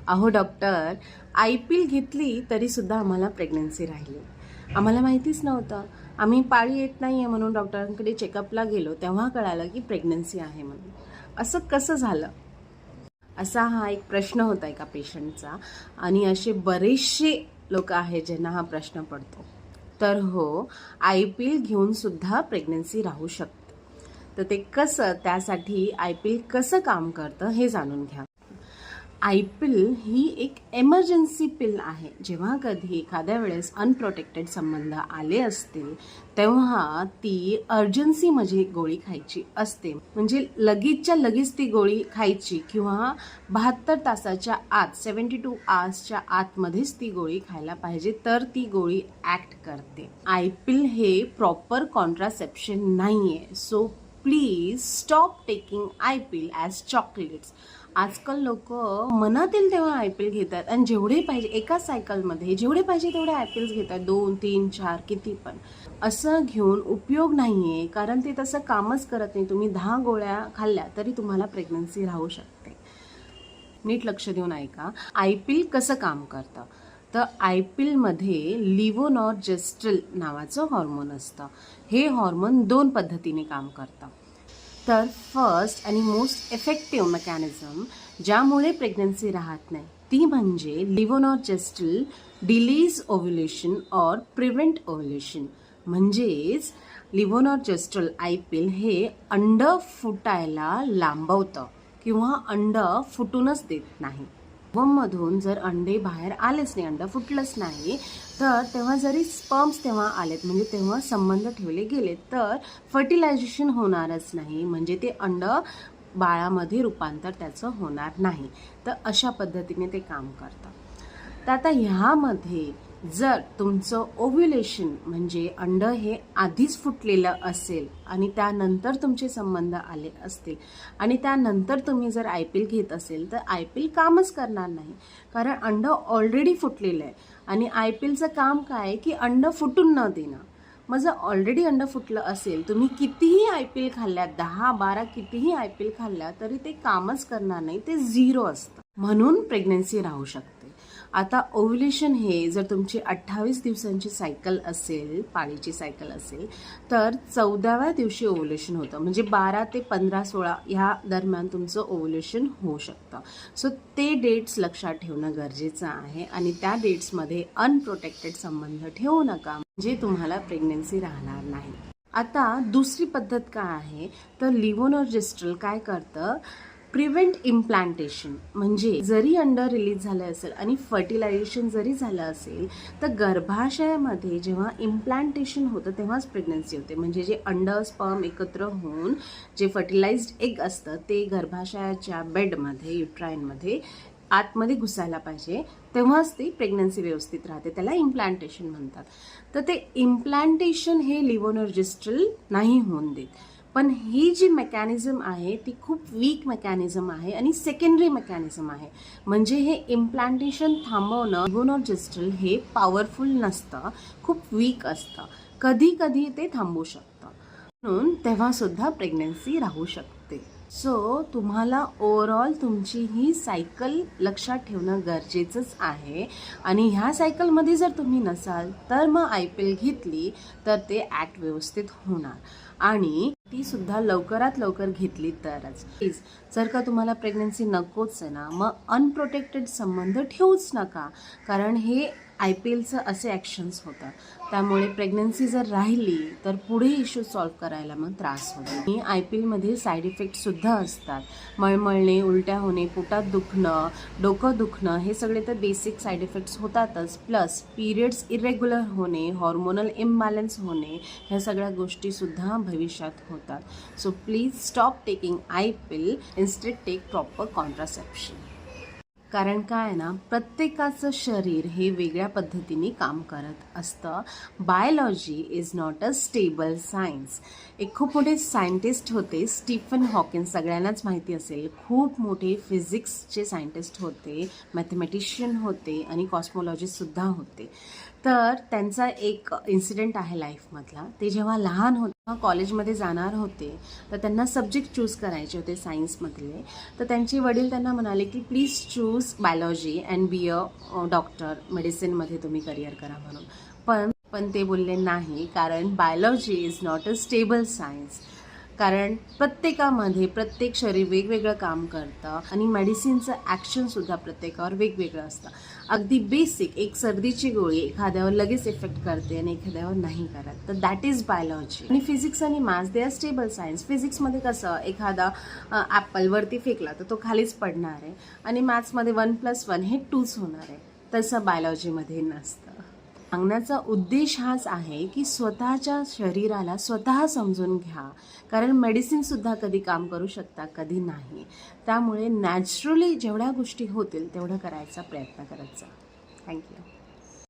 अहो doctor, IPL घेतली तरीसुद्धा आम्हाला प्रेग्नन्सी राहिली. आम्हाला माहितीच नव्हतं. आम्ही पाळी येत नाही आहे म्हणून डॉक्टरांकडे चेकअपला गेलो, तेव्हा कळालं की प्रेग्नन्सी आहे म्हणून. असं कसं झालं? असा हा एक प्रश्न होता एका पेशंटचा आणि असे बरेचसे लोक आहेत ज्यांना हा प्रश्न पडतो. तर हो, IPL घेऊन सुद्धा प्रेग्नन्सी राहू शकते. तर ते कसं, त्यासाठी IPL कसं काम करतं हे जाणून घ्या. IPL ही एक एमर्जन्सी पिल आहे. जेव्हा कधी एखाद्या वेळेस अनप्रोटेक्टेड संबंध आले असतील तेव्हा ती अर्जन्सीमध्ये गोळी खायची असते. म्हणजे लगेचच्या लगेच ती गोळी खायची किंवा 72 तासाच्या आत 72 आवर्सच्या आतमध्येच ती गोळी खायला पाहिजे, तर ती गोळी ॲक्ट करते. IPL हे प्रॉपर कॉन्ट्रासेप्शन नाही आहे. So please stop taking IPL as chocolates. आजकाल लोक मनात येईल तेव्हा IPL घेतात आणि जेवढे पाहिजे एका सायकलमध्ये जेवढे पाहिजे तेवढे IPLs घेतात, 2, 3, 4 किती पण. असं घेऊन उपयोग नाही आहे, कारण ते तसं कामच करत नाही. तुम्ही 10 गोळ्या खाल्ल्या तरी तुम्हाला प्रेग्नन्सी राहू शकते. नीट लक्ष देऊन ऐका. IPL कसं काम करतं तर IPL मध्ये लिव्होनॉर्जेस्ट्रल नावाचं हॉर्मोन असतं. हे हॉर्मोन 2 पद्धतीने काम करतं. तर फर्स्ट आणि मोस्ट इफेक्टिव्ह मेकॅनिझम ज्यामुळे प्रेग्नन्सी राहत नाही ती म्हणजे लिव्होनॉर्जेस्ट्रल डिलीज ओव्ह्युलेशन ऑर प्रिव्हेंट ओव्ह्युलेशन. म्हणजेच लिव्होनॉर्जेस्ट्रल IPL हे अंड फुटायला लांबवतं किंवा अंड फुटूनच देत नाही. मधून जर अंडे बाहेर आलेच नाही, अंड फुटलंच नाही, तर तेव्हा जरी स्पर्म्स तेव्हा आलेत म्हणजे तेव्हा संबंध ठेवले गेले तर फर्टिलायझेशन होणारच नाही, म्हणजे ते अंड बाळामध्ये रूपांतर त्याचं होणार नाही. तर अशा पद्धतीने ते काम करतं. तर आता ह्यामध्ये जर तुमचं ओव्ह्युलेशन म्हणजे अंड हे आधीच फुटलेलं असेल आणि त्यानंतर तुमचे संबंध आले असतील आणि त्यानंतर तुम्ही जर IPL घेत असेल तर IPL कामच करणार नाही, कारण अंड ऑलरेडी फुटलेलं आहे. आणि IPLचं काम काय की अंड फुटून न देणं. मग जर ऑलरेडी अंड फुटलं असेल, तुम्ही कितीही IPL खाल्ल्या, 10-12 कितीही IPL खाल्ल्या तरी ते कामच करणार नाही, ते 0 असतं. म्हणून प्रेग्नन्सी राहू शकते. आता ओव्ह्युलेशन हे जर तुमची 28 दिवसांची सायकल असेल, पाळीची सायकल असेल, तर 14व्या दिवशी ओव्ह्युलेशन होतं. म्हणजे 12 ते 15-16 ह्या दरम्यान तुमचं ओव्ह्युलेशन होऊ शकतं. सो ते डेट्स लक्षात ठेवणं गरजेचं आहे आणि त्या डेट्समध्ये अनप्रोटेक्टेड संबंध ठेवू नका, म्हणजे तुम्हाला प्रेग्नन्सी राहणार नाही. आता दुसरी पद्धत काय आहे तर लिव्होनॉर्जेस्ट्रल काय करतं, प्रिव्हेंट इम्प्लांटेशन. म्हणजे जरी अंड रिलीज झालं असेल आणि फर्टिलायझेशन जरी झालं असेल तर गर्भाशयामध्ये जेव्हा इम्प्लांटेशन होतं तेव्हाच प्रेग्नन्सी होते. म्हणजे जे अंड स्पर्म एकत्र होऊन जे फर्टिलाइज्ड एग असतं ते गर्भाशयाच्या बेडमध्ये, युट्राईनमध्ये आतमध्ये घुसायला पाहिजे, तेव्हाच ती प्रेग्नन्सी व्यवस्थित राहते. त्याला इम्प्लांटेशन म्हणतात. तर ते इम्प्लांटेशन हे लिव्होनॉर्जेस्ट्रल नाही होऊन देत. पण ही जी मेकॅनिझम आहे ती खूप वीक मेकॅनिझम आहे आणि सेकंडरी मेकॅनिझम आहे. म्हणजे हे इम्प्लांटेशन थांबवणं, लिव्होनॉर्जेस्ट्रल हे पॉवरफुल नसतं, खूप वीक असतं. कधी कधी ते थांबू शकतं, म्हणून तेव्हासुद्धा प्रेग्नन्सी राहू शकते. सो तुम्हाला ओव्हरऑल तुमची ही सायकल लक्षात ठेवणं गरजेचंच आहे. आणि ह्या सायकलमध्ये जर तुम्ही नसाल तर मग IPL घेतली तर ते ॲक्ट व्यवस्थित होणार आणि ती सुद्धा लवकरात लवकर घेतली तरच. प्लीज, जर का तुम्हाला प्रेग्नन्सी नकोच आहे ना, मग अनप्रोटेक्टेड संबंध ठेवूच नका, कारण हे IPLचं असे ॲक्शन्स होतात. त्यामुळे प्रेग्नन्सी जर राहिली तर पुढे इश्यू सॉल्व्ह करायला मग त्रास होतो. आणि IPLमध्ये साईड इफेक्टसुद्धा असतात. मळमळणे, उलट्या होणे, पोटात दुखणं, डोकं दुखणं, हे सगळे तर बेसिक साईड इफेक्ट्स होतातच. प्लस पिरियड्स इरेग्युलर होणे, हॉर्मोनल इम्बॅलन्स होणे, ह्या सगळ्या गोष्टीसुद्धा भविष्यात होतात. So please stop taking IPL, instead take proper contraception. कारण काय आहे ना, प्रत्येकाचं शरीर हे वेगळ्या पद्धतीने काम करत असतं. Biology is not a stable science. एक खूप मोठे सायंटिस्ट होते स्टीफन हॉकिन्स, सगळ्यांनाच माहिती असेल. खूप मोठे फिजिक्सचे सायंटिस्ट होते, मॅथमॅटिशियन होते आणि कॉस्मॉलॉजिस्टसुद्धा होते. तर त्यांचा एक इन्सिडेंट आहे लाईफमधला. ते जेव्हा लहान होते कॉलेजमध्ये जाणार होते तर त्यांना सब्जेक्ट चूज करायचे होते सायन्समधले. तर त्यांचे वडील त्यांना म्हणाले की please choose biology and be a doctor, मेडिसिनमध्ये तुम्ही करिअर करा म्हणून. पण ते बोलले नाही, कारण biology is not a stable science. कारण प्रत्येकामध्ये प्रत्येक शरीर वेगवेगळं काम करतं आणि मेडिसिनचं ॲक्शनसुद्धा प्रत्येकावर वेगवेगळं असतं. अगदी बेसिक एक सर्दीची गोळी एखाद्यावर लगेच इफेक्ट करते आणि एखाद्यावर नाही करत. तर दॅट इज बायोलॉजी. आणि फिजिक्स आणि maths they are stable science. फिजिक्समध्ये कसं एखादा ॲपल वरती फेकला तर तो खालीच पडणार आहे आणि मॅथ्समध्ये 1+1 हे 2च होणार आहे. तसं बायोलॉजीमध्ये नसतं. सांगण्याचा उद्देश हाच आहे की स्वतःच्या शरीराला स्वतः समजून घ्या, कारण मेडिसिनसुद्धा कधी काम करू शकता, कधी नाही. त्यामुळे नॅचरली जेवढ्या गोष्टी होतील तेवढं करायचा प्रयत्न करत जा. थँक्यू.